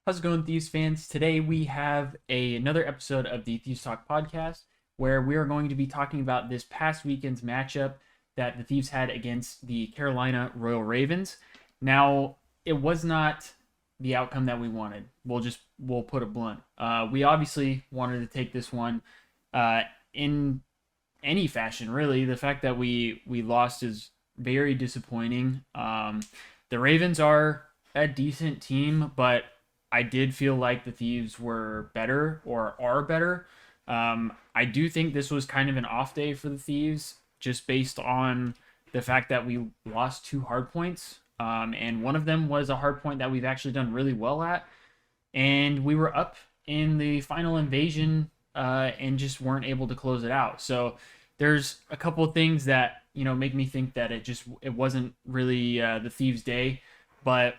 How's it going, Thieves fans? Today we have another episode of the Thieves Talk podcast where we are going to be talking about this past weekend's matchup that the Thieves had against the Carolina Royal Ravens. Now, it was not the outcome that we wanted. We'll put it blunt. We obviously wanted to take this one in any fashion, really. The fact that we lost is very disappointing. The Ravens are a decent team, but I did feel like the Thieves were better or are better. I do think this was kind of an off day for the Thieves, just based on the fact that we lost two hard points. And one of them was a hard point that we've actually done really well at. And we were up in the final invasion and just weren't able to close it out. So there's a couple of things that, make me think that it wasn't really the Thieves' day. But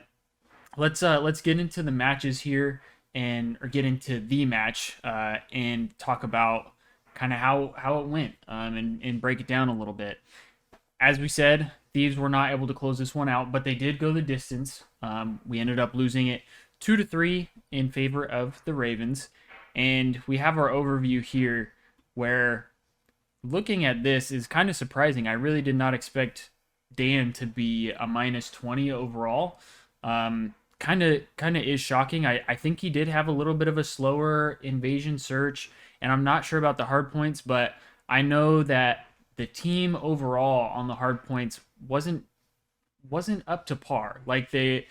let's get into the matches here or get into the match and talk about kind of how it went and break it down a little bit. As we said, Thieves were not able to close this one out, but they did go the distance. We ended up losing it 2-3 in favor of the Ravens, and we have our overview here where looking at this is kind of surprising. I really did not expect Dan to be a -20 overall. Kind of is shocking. I think he did have a little bit of a slower invasion search, and I'm not sure about the hard points, but I know that the team overall on the hard points wasn't up to par. Like they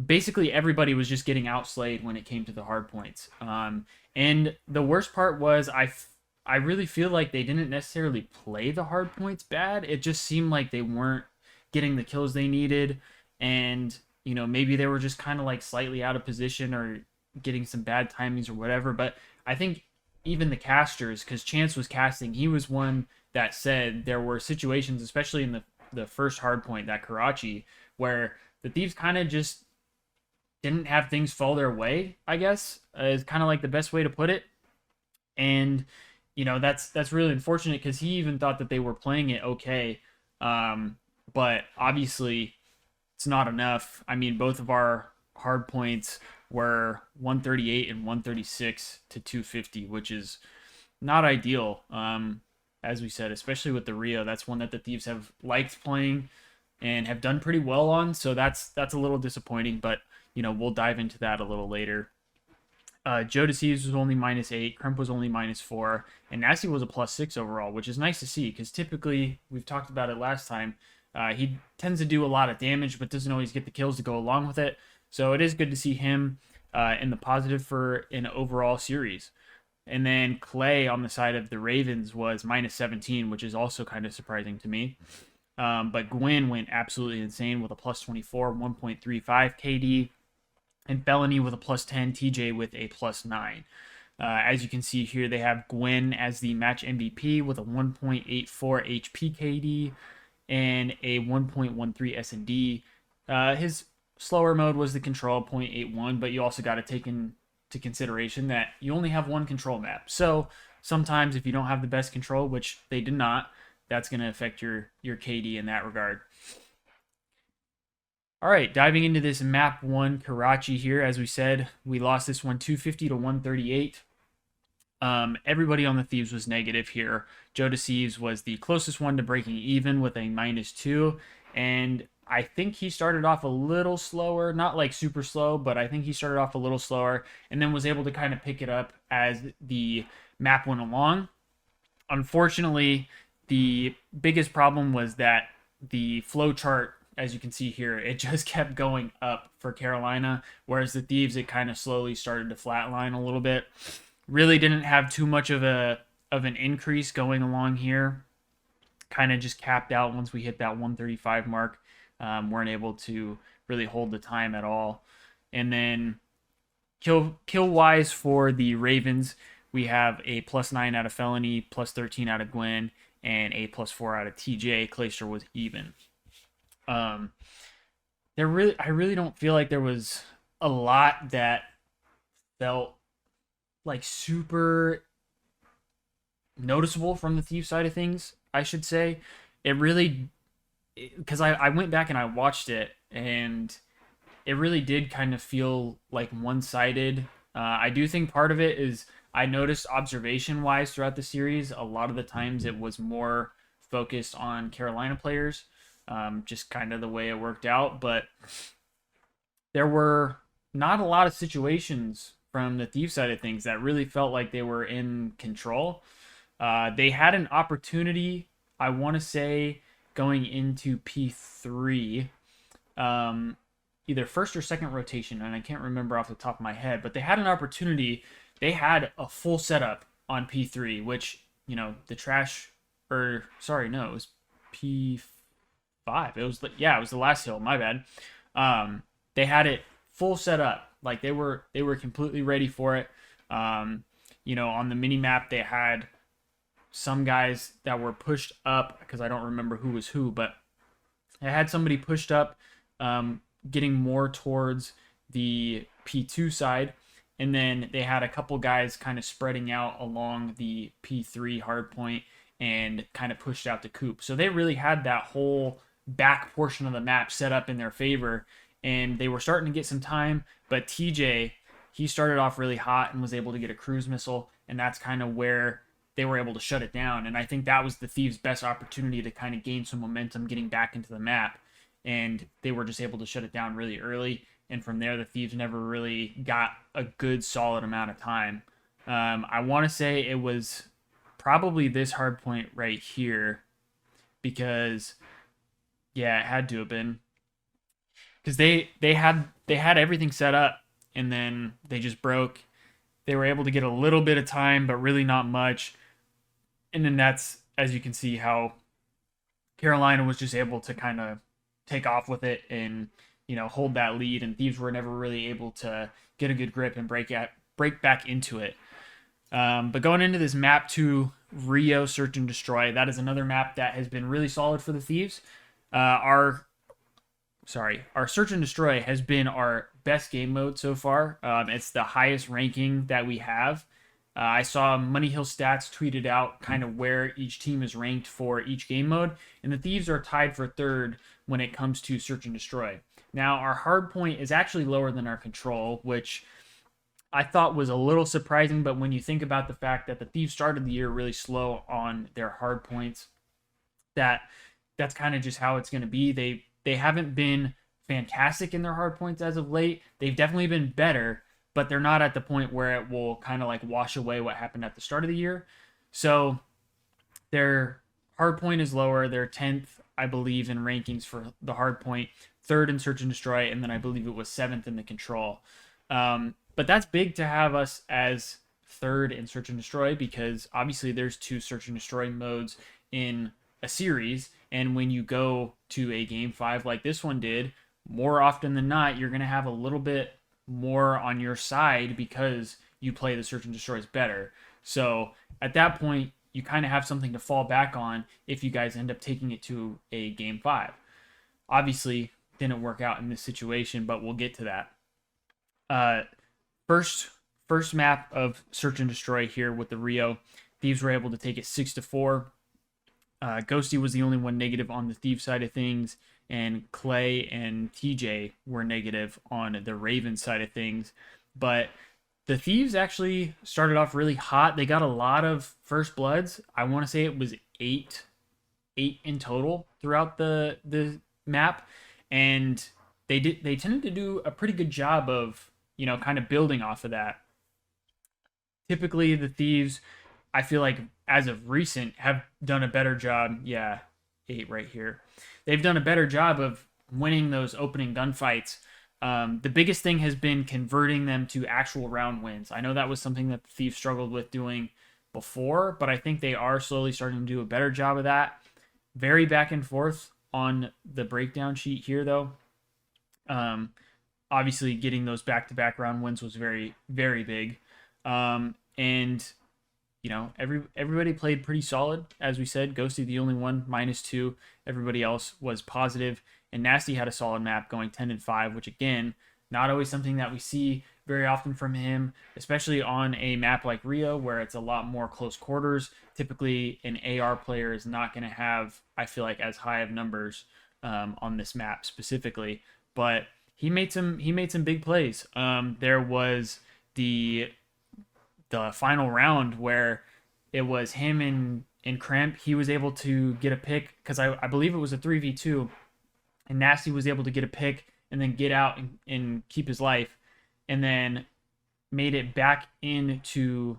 basically everybody was just getting outslayed when it came to the hard points. And the worst part was I really feel like they didn't necessarily play the hard points bad. It just seemed like they weren't getting the kills they needed, and maybe they were just kind of like slightly out of position or getting some bad timings or whatever. But I think even the casters, because Chance was casting, he was one that said there were situations, especially in the first hard point, that Karachi, where the Thieves kind of just didn't have things fall their way, I guess, is kind of like the best way to put it. And, that's really unfortunate because he even thought that they were playing it okay. But obviously, it's not enough. I mean, both of our hard points were 138 and 136 to 250, which is not ideal. As we said, especially with the Rio, that's one that the Thieves have liked playing and have done pretty well on. So that's a little disappointing, but we'll dive into that a little later. Joe Deceives was only -8, Crump was only -4, and Nasty was a +6 overall, which is nice to see because typically, we've talked about it last time, he tends to do a lot of damage, but doesn't always get the kills to go along with it. So it is good to see him in the positive for an overall series. And then Clay on the side of the Ravens was -17, which is also kind of surprising to me. But Gwyn went absolutely insane with a +24, 1.35 KD, and Felony with a +10, TJ with a +9. As you can see here, they have Gwyn as the match MVP with a 1.84 HP KD and a 1.13 S&D. His slower mode was the control 0.81, but you also got to take into consideration that you only have one control map. So sometimes if you don't have the best control, which they did not, that's going to affect your KD in that regard. All right, diving into this map 1 Karachi here. As we said, we lost this one 250 to 138. Everybody on the Thieves was negative here. Joe Deceives was the closest one to breaking even with a -2, and I think he started off a little slower, not like super slow, but I think he started off a little slower and then was able to kind of pick it up as the map went along. Unfortunately, the biggest problem was that the flow chart, as you can see here, it just kept going up for Carolina, whereas the Thieves, it kind of slowly started to flatline a little bit. Really didn't have too much of an increase going along here. Kind of just capped out once we hit that 135 mark. Weren't able to really hold the time at all. And then kill wise for the Ravens, we have a +9 out of Felony, +13 out of Gwyn, and a +4 out of TJ. Clayster was even. I really don't feel like there was a lot that felt like super noticeable from the Thief side of things, I should say. It really, because I went back and I watched it, and it really did kind of feel like one-sided. I do think part of it is I noticed observation-wise throughout the series, a lot of the times it was more focused on Carolina players, just kind of the way it worked out. But there were not a lot of situations from the Thief side of things that really felt like they were in control. They had an opportunity, I want to say, going into P3, um, either first or second rotation, and I can't remember off the top of my head, but they had an opportunity. They had a full setup on P3, which, the trash, or sorry, no, it was P5. It was the last hill, my bad. They had it full set up. Like they were completely ready for it. On the mini map, they had some guys that were pushed up because I don't remember who was who, but I had somebody pushed up, getting more towards the P2 side, and then they had a couple guys kind of spreading out along the P3 hardpoint and kind of pushed out the coop. So they really had that whole back portion of the map set up in their favor, and they were starting to get some time. But TJ, he started off really hot and was able to get a cruise missile, and that's kind of where they were able to shut it down. And I think that was the Thieves' best opportunity to kind of gain some momentum getting back into the map. And they were just able to shut it down really early. And from there, the Thieves never really got a good, solid amount of time. I want to say it was probably this hard point right here because, yeah, it had to have been because they had everything set up and then they just broke. They were able to get a little bit of time, but really not much. And then that's, as you can see, how Carolina was just able to kind of take off with it and hold that lead, and Thieves were never really able to get a good grip and break back into it. But going into this map 2 Rio Search and Destroy, that is another map that has been really solid for the Thieves. Our Search and Destroy has been our best game mode so far. It's the highest ranking that we have. I saw Money Hill Stats tweeted out kind of where each team is ranked for each game mode, and the Thieves are tied for third when it comes to Search and Destroy. Now, our hard point is actually lower than our control, which I thought was a little surprising, but when you think about the fact that the Thieves started the year really slow on their hard points, that's kind of just how it's going to be. They haven't been fantastic in their hard points as of late. They've definitely been better, but they're not at the point where it will kind of like wash away what happened at the start of the year. So their hard point is lower. They're 10th, I believe, in rankings for the hard point, 3rd in Search and Destroy, and then I believe it was 7th in the control. But that's big to have us as 3rd in Search and Destroy because obviously there's 2 Search and Destroy modes in a series, and when you go to a game 5 like this one did, more often than not, you're going to have a little bit more on your side because you play the Search and Destroys better. So at that point, you kind of have something to fall back on if you guys end up taking it to a game 5. Obviously, didn't work out in this situation, but we'll get to that. First map of Search and Destroy here with the Rio. Thieves were able to take it 6-4. Ghosty was the only one negative on the Thief side of things, and Clay and TJ were negative on the Raven side of things. But the Thieves actually started off really hot. They got a lot of first bloods. I want to say it was eight in total throughout the map, and they tended to do a pretty good job of kind of building off of that. Typically, the Thieves, I feel like as of recent, have done a better job. Yeah, 8 right here. They've done a better job of winning those opening gunfights. The biggest thing has been converting them to actual round wins. I know that was something that the Thieves struggled with doing before, but I think they are slowly starting to do a better job of that. Very back and forth on the breakdown sheet here, though. Obviously, getting those back-to-back round wins was very, very big. And everybody played pretty solid. As we said, Ghosty the only one, -2. Everybody else was positive. And Nasty had a solid map going 10-5, which again, not always something that we see very often from him, especially on a map like Rio where it's a lot more close quarters. Typically, an AR player is not going to have, I feel like, as high of numbers on this map specifically. But he made some big plays. There was the the final round where it was him and Cramp. He was able to get a pick because I believe it was a 3v2, and Nasty was able to get a pick and then get out and keep his life, and then made it back into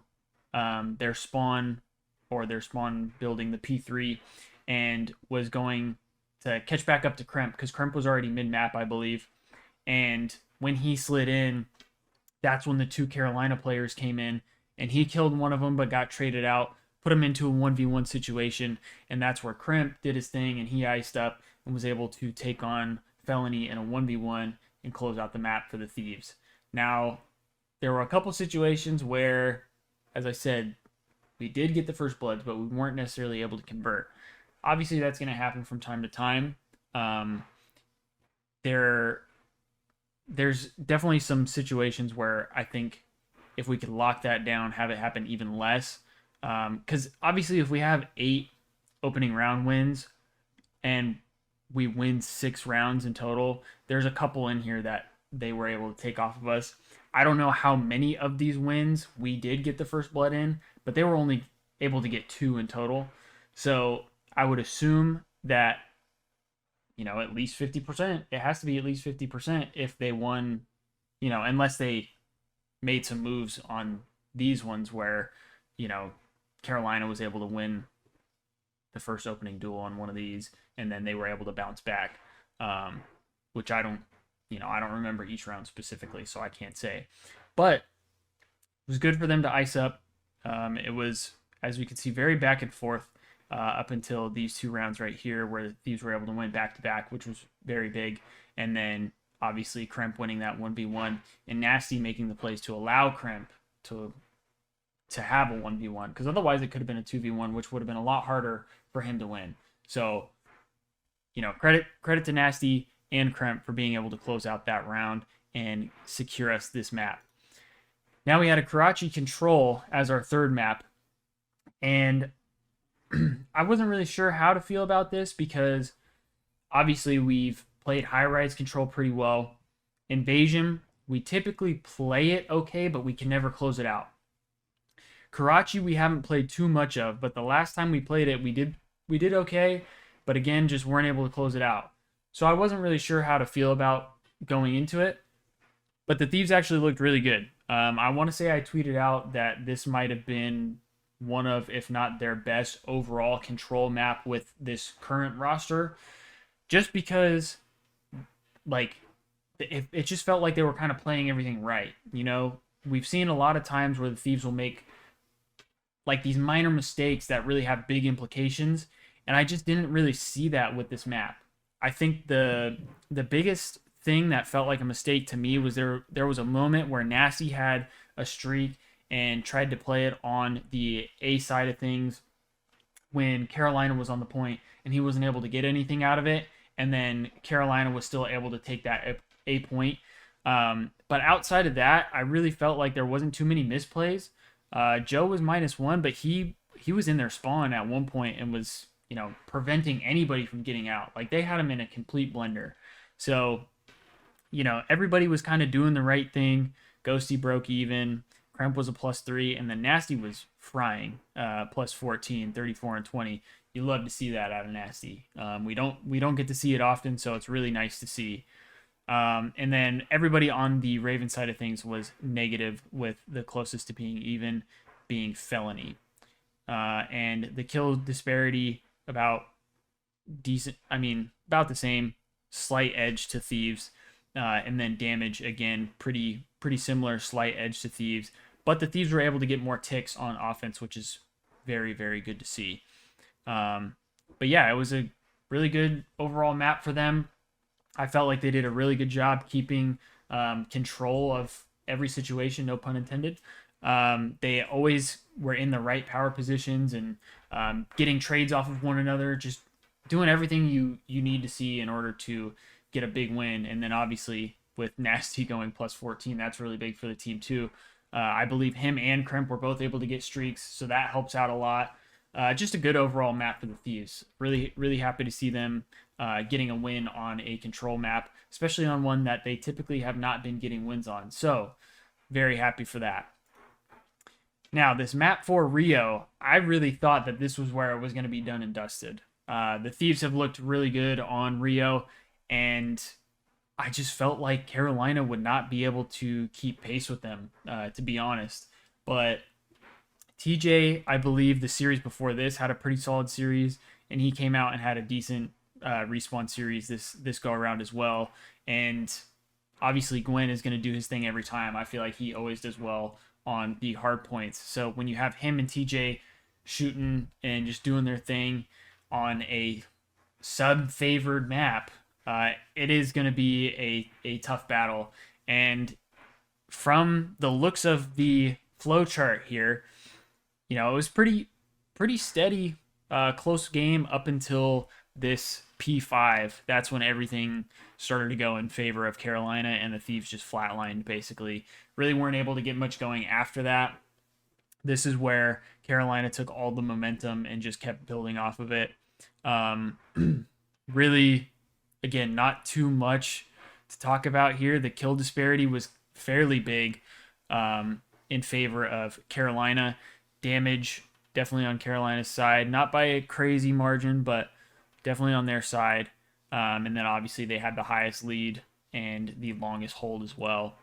their spawn or their spawn building, the P3, and was going to catch back up to Kremp because Kremp was already mid map, I believe. And when he slid in, that's when the two Carolina players came in, and he killed one of them but got traded out, put him into a 1v1 situation, and that's where Kremp did his thing and he iced up and was able to take on Felony in a 1v1 and close out the map for the Thieves. Now, there were a couple situations where, as I said, we did get the first bloods, but we weren't necessarily able to convert. Obviously, that's going to happen from time to time. There's definitely some situations where I think if we could lock that down, have it happen even less. Because obviously, if we have 8 opening round wins and we win 6 rounds in total, there's a couple in here that they were able to take off of us. I don't know how many of these wins we did get the first blood in, but they were only able to get 2 in total. So I would assume that, at least 50%. It has to be at least 50% if they won, unless they made some moves on these ones where, Carolina was able to win the first opening duel on one of these, and then they were able to bounce back, which I don't remember each round specifically, so I can't say. But it was good for them to ice up. It was, as we can see, very back and forth up until these 2 rounds right here, where the Thieves were able to win back to back, which was very big. And then obviously Kremp winning that 1v1 and Nasty making the plays to allow Kremp to have a 1v1, because otherwise it could have been a 2v1, which would have been a lot harder for him to win. So, credit to Nasty and Kremp for being able to close out that round and secure us this map. Now we had a Karachi Control as our third map, and I wasn't really sure how to feel about this because obviously we've played High Rise Control pretty well. Invasion, we typically play it okay, but we can never close it out. Karachi, we haven't played too much of, but the last time we played it, we did okay, but again, just weren't able to close it out. So I wasn't really sure how to feel about going into it, but the Thieves actually looked really good. I want to say I tweeted out that this might have been one of, if not their best overall control map with this current roster, just because, it just felt like they were kind of playing everything right. We've seen a lot of times where the Thieves will make these minor mistakes that really have big implications, and I just didn't really see that with this map. I think the biggest thing that felt like a mistake to me was there was a moment where Nasty had a streak and tried to play it on the A side of things when Carolina was on the point, and he wasn't able to get anything out of it, and then Carolina was still able to take that A point. But outside of that, I really felt like there wasn't too many misplays. Joe was -1, but he was in their spawn at one point and was, preventing anybody from getting out. They had him in a complete blender. So, everybody was kind of doing the right thing. Ghosty broke even. Kremp was a +3, and then Nasty was frying, +14, 34, and 20. You love to see that out of Nasty. We don't get to see it often, so it's really nice to see. And then everybody on the Raven side of things was negative, with the closest to being even being Felony. And the kill disparity about the same, slight edge to Thieves. And then damage, again, pretty similar, slight edge to Thieves. But the Thieves were able to get more ticks on offense, which is very, very good to see. But yeah, it was a really good overall map for them. I felt like they did a really good job keeping control of every situation, no pun intended. They always were in the right power positions and getting trades off of one another, just doing everything you need to see in order to get a big win. And then obviously with Nasty going +14, that's really big for the team too. I believe him and Kremp were both able to get streaks, so that helps out a lot. Just a good overall map for the Thieves. Really, really happy to see them getting a win on a control map, especially on one that they typically have not been getting wins on. So, very happy for that. Now, this map for Rio, I really thought that this was where it was going to be done and dusted. The Thieves have looked really good on Rio, and I just felt like Carolina would not be able to keep pace with them, to be honest. But TJ, I believe the series before this had a pretty solid series, and he came out and had a decent respawn series this go around as well. And obviously, Gwen is going to do his thing every time. I feel like he always does well on the hard points. So when you have him and TJ shooting and just doing their thing on a sub-favored map, it is going to be a tough battle. And from the looks of the flow chart here, it was pretty steady, close game up until this P5. That's when everything started to go in favor of Carolina, and the Thieves just flatlined, basically. Really weren't able to get much going after that. This is where Carolina took all the momentum and just kept building off of it. Really, again, not too much to talk about here. The kill disparity was fairly big in favor of Carolina. Damage definitely on Carolina's side, not by a crazy margin, but definitely on their side. And then obviously they had the highest lead and the longest hold as well.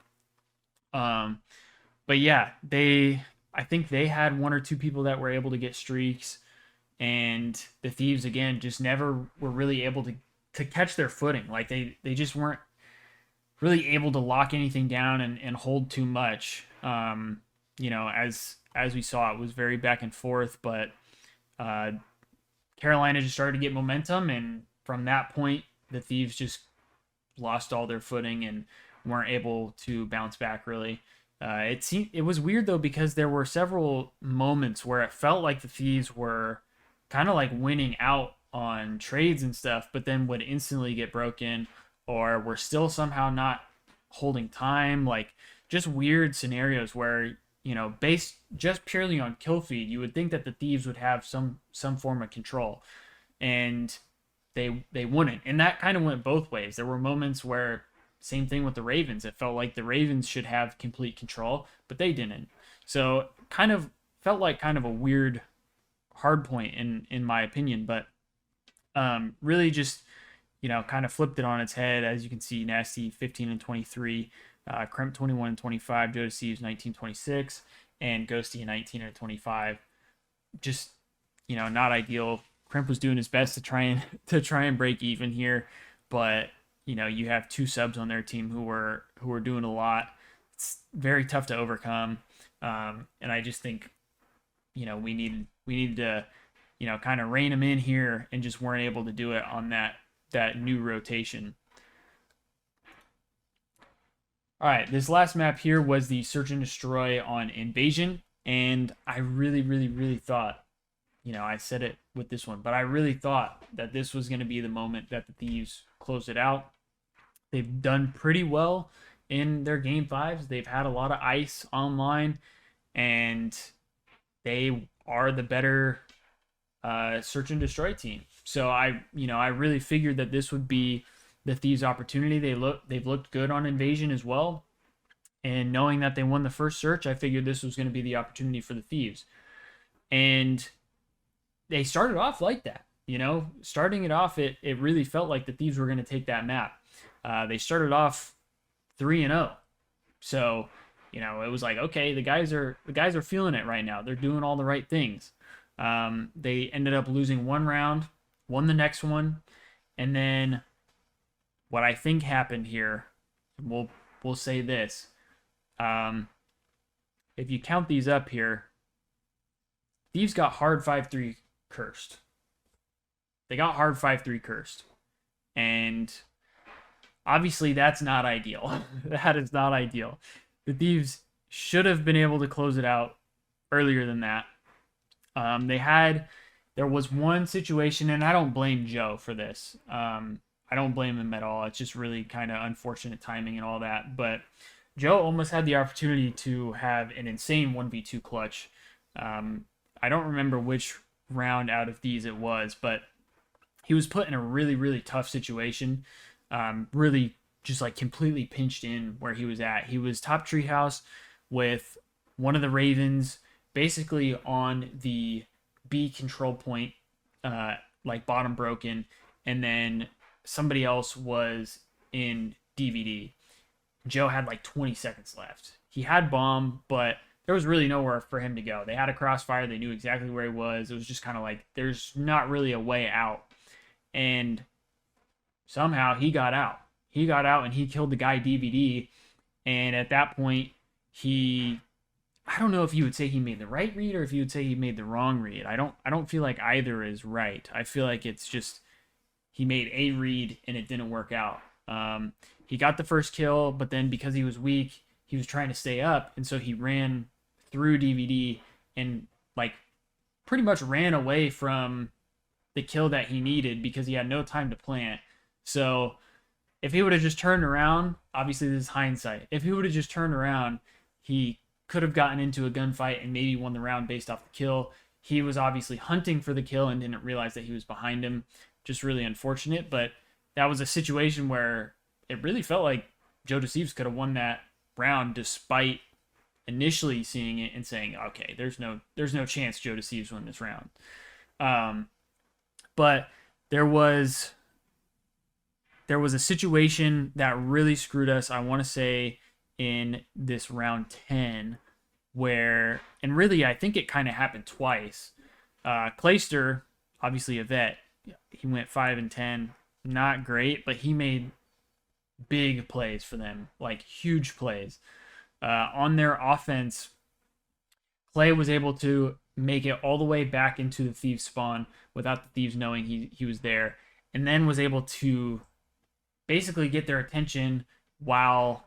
But yeah, I think they had one or two people that were able to get streaks, and the Thieves again just never were really able to catch their footing. Like they just weren't really able to lock anything down and hold too much. As we saw, it was very back and forth, but Carolina just started to get momentum, and from that point, the Thieves just lost all their footing and weren't able to bounce back really. It was weird though, because there were several moments where it felt like the Thieves were kind of like winning out on trades and stuff, but then would instantly get broken, or were still somehow not holding time. Like just weird scenarios where, based just purely on kill feed, you would think that the Thieves would have some form of control, and they wouldn't. And that kind of went both ways. There were moments where, same thing with the Ravens, it felt like the Ravens should have complete control, but they didn't. So kind of felt like kind of a weird hard point in my opinion, but really just kind of flipped it on its head. As you can see, Nasty 15 and 23, Kremp 21 and 25, Joe Sieves 19 26, and Ghosty 19 and 25. Just not ideal. Kremp was doing his best to try and break even here, but you have two subs on their team who were doing a lot. It's very tough to overcome, and I just think we needed to kind of rein them in here, and just weren't able to do it on that new rotation. All right, this last map here was the Search and Destroy on Invasion, and I really, really, really thought, I said it with this one, but I really thought that this was going to be the moment that the Thieves closed it out. They've done pretty well in their game fives. They've had a lot of ice online, and they are the better Search and Destroy team. So I really figured that this would be the Thieves' opportunity. They've looked good on Invasion as well, and knowing that they won the first search, I figured this was going to be the opportunity for the Thieves. And they started off like that. Starting it off, it really felt like the Thieves were going to take that map. They started off 3-0, so it was like, okay, the guys are feeling it right now. They're doing all the right things. They ended up losing one round, won the next one, and then what I think happened here, we'll say this: if you count these up here, Thieves got hard 5-3 cursed. They got hard 5-3 cursed, and obviously that's not ideal. That is not ideal. The Thieves should have been able to close it out earlier than that. There was one situation, and I don't blame Joe for this. I don't blame him at all. It's just really kind of unfortunate timing and all that. But Joe almost had the opportunity to have an insane 1v2 clutch. I don't remember which round out of these it was, but he was put in a really, really tough situation. Really just like completely pinched in where he was at. He was top treehouse with one of the Ravens basically on the B control point, like bottom broken, and then somebody else was in DVD. Joe had like 20 seconds left. He had bomb, but there was really nowhere for him to go. They had a crossfire. They knew exactly where he was. It was just kind of like there's not really a way out. And somehow he got out. He got out and he killed the guy DVD. And at that point, I don't know if you would say he made the right read or if you would say he made the wrong read. I don't feel like either is right. I feel like it's just he made a read and it didn't work out. He got the first kill, but then because he was weak, he was trying to stay up, and so he ran through DVD and like pretty much ran away from the kill that he needed because he had no time to plant. So if he would have just turned around, obviously this is hindsight. If he would have just turned around, he could have gotten into a gunfight and maybe won the round based off the kill. He was obviously hunting for the kill and didn't realize that he was behind him. Just really unfortunate, but that was a situation where it really felt like Joe Thieves could have won that round despite initially seeing it and saying, okay, there's no chance Joe Thieves win this round. But there was a situation that really screwed us, I want to say, in this round 10, where, and really I think it kind of happened twice. Clayster, obviously a vet, he went 5 and 10, not great, but he made big plays for them, like huge plays. On their offense, Clay was able to make it all the way back into the Thieves spawn without the Thieves knowing he was there, and then was able to basically get their attention while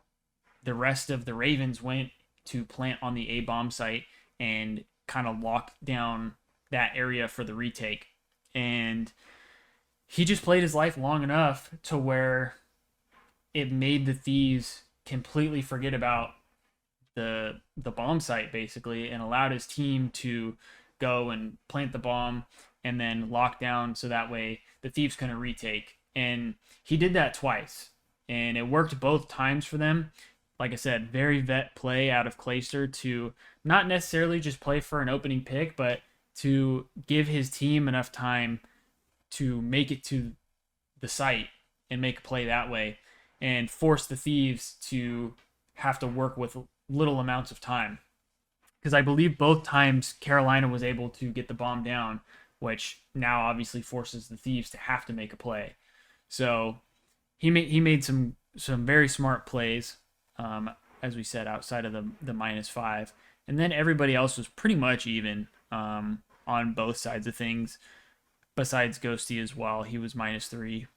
the rest of the Ravens went to plant on the A-bomb site and kind of lock down that area for the retake. And he just played his life long enough to where it made the Thieves completely forget about the bomb site basically, and allowed his team to go and plant the bomb and then lock down so that way the Thieves couldn't retake. And he did that twice, and it worked both times for them. Like I said, very vet play out of Clayster to not necessarily just play for an opening pick, but to give his team enough time to make it to the site and make a play that way, and force the Thieves to have to work with little amounts of time. Because I believe both times Carolina was able to get the bomb down, which now obviously forces the Thieves to have to make a play. So he made some very smart plays, as we said, outside of the -5. And then everybody else was pretty much even on both sides of things, besides Ghosty as well. He was -3.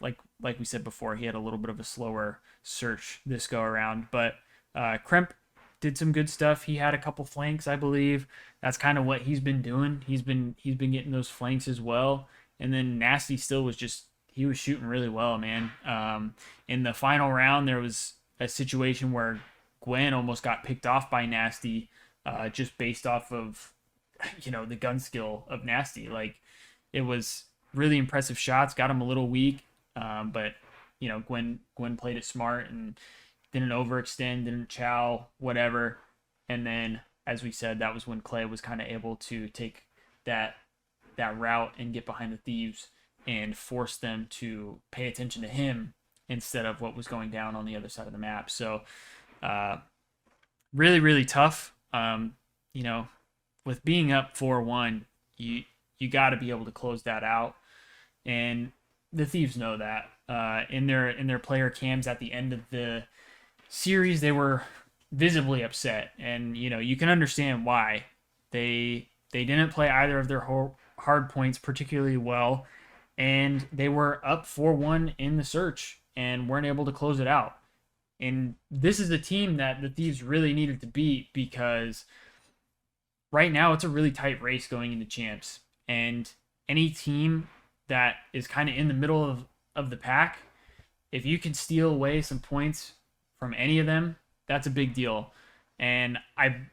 Like we said before, he had a little bit of a slower search this go around. But Kremp did some good stuff. He had a couple flanks, I believe. That's kind of what he's been doing. He's been getting those flanks as well. And then Nasty still was he was shooting really well, man. In the final round, there was a situation where Gwen almost got picked off by Nasty, just based off of, the gun skill of Nasty. Like, it was really impressive shots, got him a little weak, but Gwen played it smart and didn't overextend, didn't chow, whatever. And then, as we said, that was when Clay was kind of able to take that route and get behind the Thieves and force them to pay attention to him instead of what was going down on the other side of the map. So really, really tough. With being up 4-1, you got to be able to close that out. And the Thieves know that. In their player cams at the end of the series, they were visibly upset, and you can understand why. They didn't play either of their hard points particularly well, and they were up 4-1 in the search and weren't able to close it out. And this is a team that the Thieves really needed to beat, because right now it's a really tight race going into champs, and any team that is kind of in the middle of the pack, if you can steal away some points from any of them, that's a big deal. And I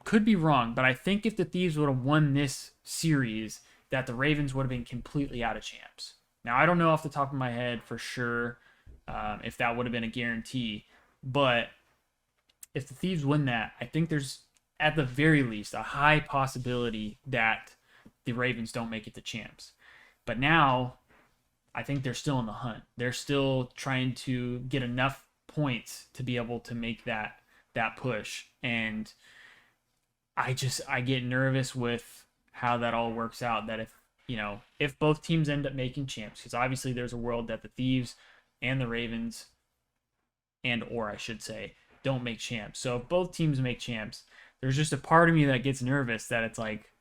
could be wrong, but I think if the Thieves would have won this series, that the Ravens would have been completely out of champs. Now, I don't know off the top of my head for sure if that would have been a guarantee, but if the Thieves win that, I think there's at the very least a high possibility that the Ravens don't make it to champs. But now I think they're still in the hunt. They're still trying to get enough points to be able to make that push. And I get nervous with how that all works out. That if both teams end up making champs, because obviously there's a world that the Thieves and the Ravens, or I should say, don't make champs. So if both teams make champs, there's just a part of me that gets nervous that it's like,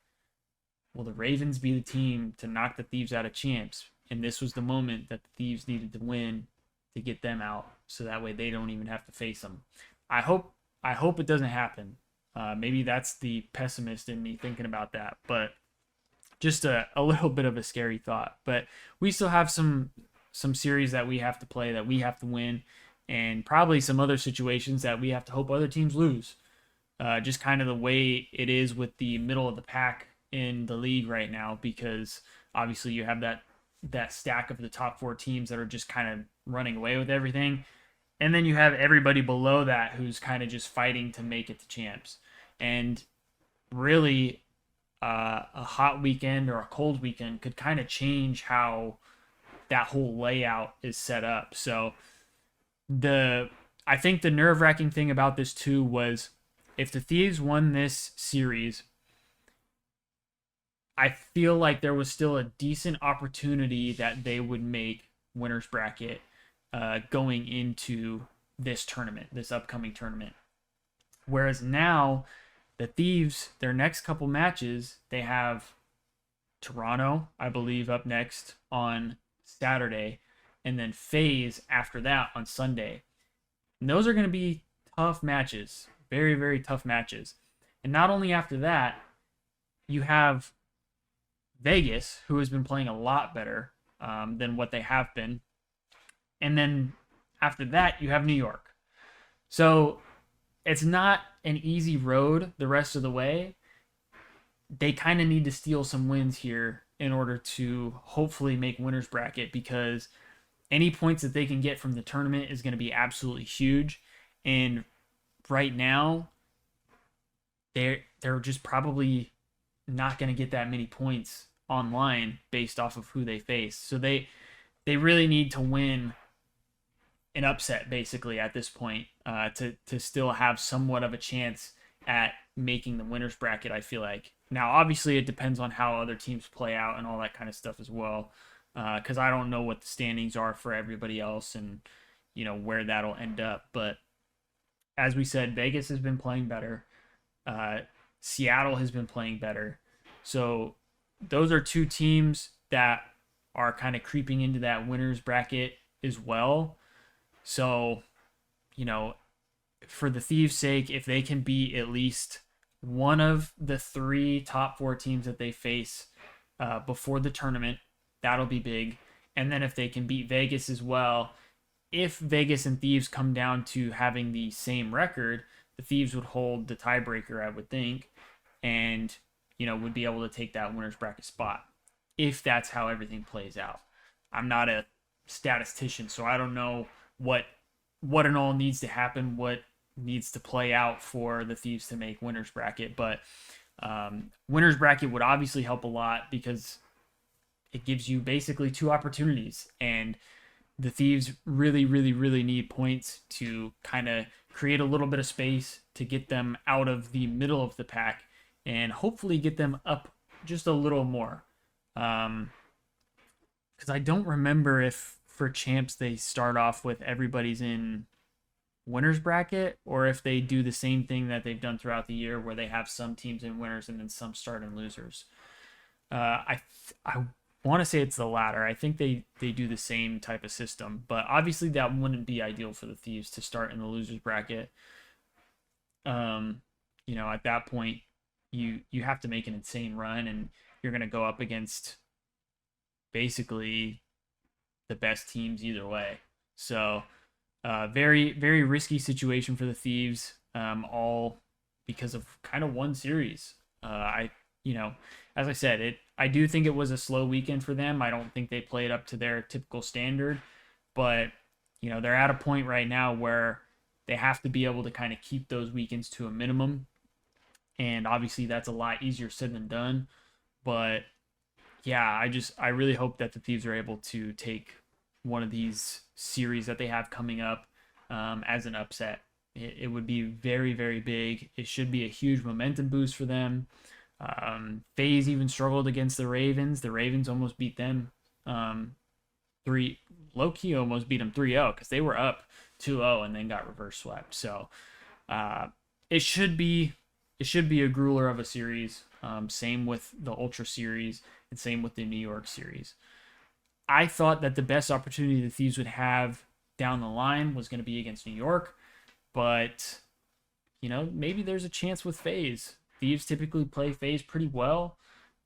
will the Ravens be the team to knock the Thieves out of champs? And this was the moment that the Thieves needed to win to get them out, so that way they don't even have to face them. I hope it doesn't happen. Maybe that's the pessimist in me thinking about that, but just a little bit of a scary thought. But we still have some series that we have to play, that we have to win, and probably some other situations that we have to hope other teams lose. Just kind of the way it is with the middle of the pack in the league right now, because obviously you have that stack of the top 4 teams that are just kind of running away with everything. And then you have everybody below that who's kind of just fighting to make it to champs. And really, a hot weekend or a cold weekend could kind of change how that whole layout is set up. So I think the nerve-wracking thing about this too was, if the Thieves won this series, I feel like there was still a decent opportunity that they would make winner's bracket going into this tournament, this upcoming tournament. Whereas now, the Thieves, their next couple matches, they have Toronto, I believe, up next on Saturday, and then FaZe after that on Sunday. And those are going to be tough matches, very, very tough matches. And not only after that, you have Vegas, who has been playing a lot better than what they have been. And then after that, you have New York. So it's not an easy road the rest of the way. They kind of need to steal some wins here in order to hopefully make winner's bracket, because any points that they can get from the tournament is going to be absolutely huge. And right now, they're just probably not going to get that many points online based off of who they face. So they really need to win an upset basically at this point to still have somewhat of a chance at making the winner's bracket, I feel like. Now, obviously, it depends on how other teams play out and all that kind of stuff as well, because I don't know what the standings are for everybody else and where that'll end up. But as we said, Vegas has been playing better. Seattle has been playing better. So those are 2 teams that are kind of creeping into that winner's bracket as well. So, for the Thieves' sake, if they can beat at least one of the 3 top 4 teams that they face before the tournament, that'll be big. And then if they can beat Vegas as well, if Vegas and Thieves come down to having the same record, the Thieves would hold the tiebreaker, I would think, and would be able to take that winner's bracket spot if that's how everything plays out. I'm not a statistician, so I don't know what and all needs to happen, what needs to play out for the Thieves to make winner's bracket. But winner's bracket would obviously help a lot, because it gives you basically 2 opportunities, and the Thieves really, really, really need points to kind of create a little bit of space to get them out of the middle of the pack and hopefully get them up just a little more. Because I don't remember if for champs they start off with everybody's in winners bracket, or if they do the same thing that they've done throughout the year where they have some teams in winners and then some start in losers. I want to say it's the latter. I think they do the same type of system, but obviously that wouldn't be ideal for the Thieves to start in the losers bracket. At that point, you have to make an insane run, and you're going to go up against basically the best teams either way. So very, very risky situation for the Thieves, all because of kind of one series. I as I said, I do think it was a slow weekend for them. I don't think they played up to their typical standard, but they're at a point right now where they have to be able to kind of keep those weekends to a minimum. And obviously that's a lot easier said than done. But yeah, I really hope that the Thieves are able to take one of these series that they have coming up as an upset. It would be very, very big. It should be a huge momentum boost for them. FaZe even struggled against the Ravens. The Ravens almost beat them three low key almost beat them 3-0 because they were up 2-0 and then got reverse swept. So it should be a grueler of a series. Same with the Ultra series and same with the New York series. I thought that the best opportunity the Thieves would have down the line was going to be against New York, but maybe there's a chance with FaZe. Thieves typically play FaZe pretty well,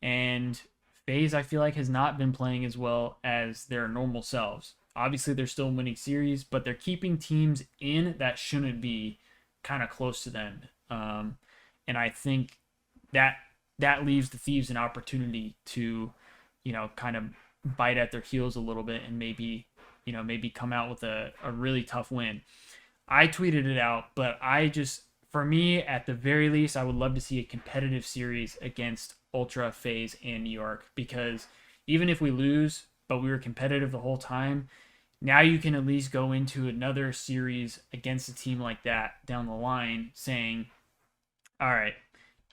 and FaZe I feel like has not been playing as well as their normal selves. Obviously, they're still winning series, but they're keeping teams in that shouldn't be kind of close to them. And I think that leaves the Thieves an opportunity to, kind of bite at their heels a little bit and maybe come out with a really tough win. I tweeted it out, but for me, at the very least, I would love to see a competitive series against Ultra, FaZe, and New York, because even if we lose, but we were competitive the whole time, now you can at least go into another series against a team like that down the line saying, all right,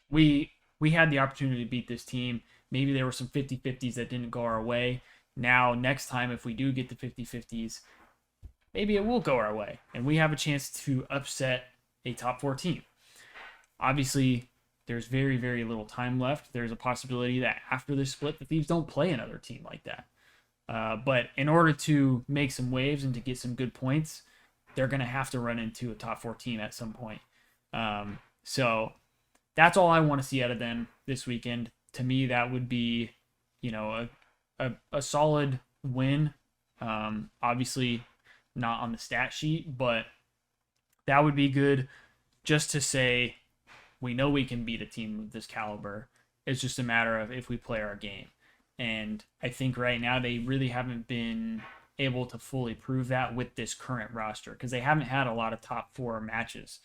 we had the opportunity to beat this team. Maybe there were some 50-50s that didn't go our way. Now, next time, if we do get the 50-50s, maybe it will go our way, and we have a chance to upset a top 4 team. Obviously, there's very, very little time left. There's a possibility that after this split, the Thieves don't play another team like that. But in order to make some waves and to get some good points, they're going to have to run into a top 4 team at some point. So that's all I want to see out of them this weekend. To me, that would be, a solid win. Obviously, not on the stat sheet, but that would be good just to say we know we can beat a team of this caliber. It's just a matter of if we play our game. And I think right now they really haven't been able to fully prove that with this current roster because they haven't had a lot of top 4 matches.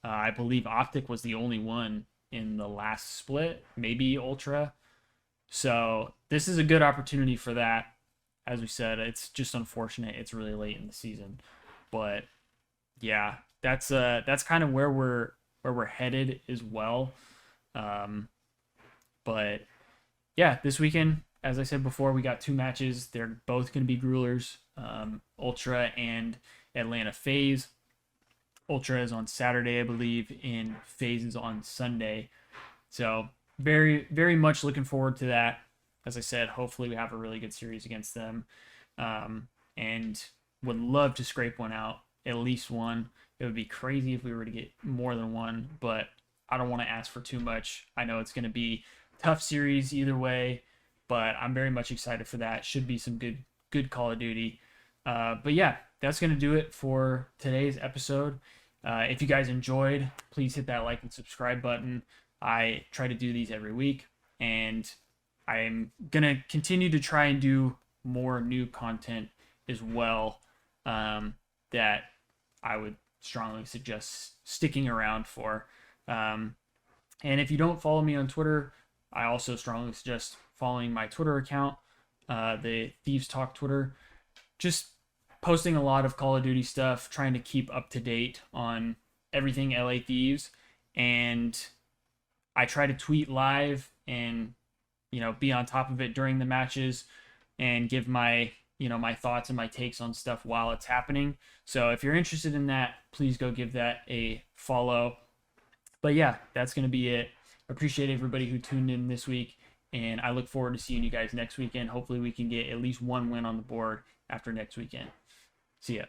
I believe Optic was the only one in the last split, maybe Ultra. So this is a good opportunity for that. As we said, it's just unfortunate it's really late in the season. But yeah, that's kind of where we're headed as well. But yeah, this weekend, as I said before, we got 2 matches. They're both going to be gruelers. Ultra and Atlanta FaZe. Ultra is on Saturday, I believe, and FaZe is on Sunday. So very, very much looking forward to that. As I said, hopefully we have a really good series against them. And would love to scrape one out, at least one. It would be crazy if we were to get more than one, but I don't want to ask for too much. I know it's going to be a tough series either way, but I'm very much excited for that. Should be some good Call of Duty. But yeah, that's going to do it for today's episode. If you guys enjoyed, please hit that like and subscribe button. I try to do these every week, and I'm going to continue to try and do more new content as well that I would strongly suggest sticking around for. And if you don't follow me on Twitter, I also strongly suggest following my Twitter account, the Thieves Talk Twitter. Just posting a lot of Call of Duty stuff, trying to keep up to date on everything LA Thieves, and I try to tweet live and be on top of it during the matches and give my my thoughts and my takes on stuff while it's happening. So if you're interested in that, please go give that a follow. But yeah, that's going to be it. Appreciate everybody who tuned in this week, and I look forward to seeing you guys next weekend. Hopefully we can get at least one win on the board after next weekend. See ya.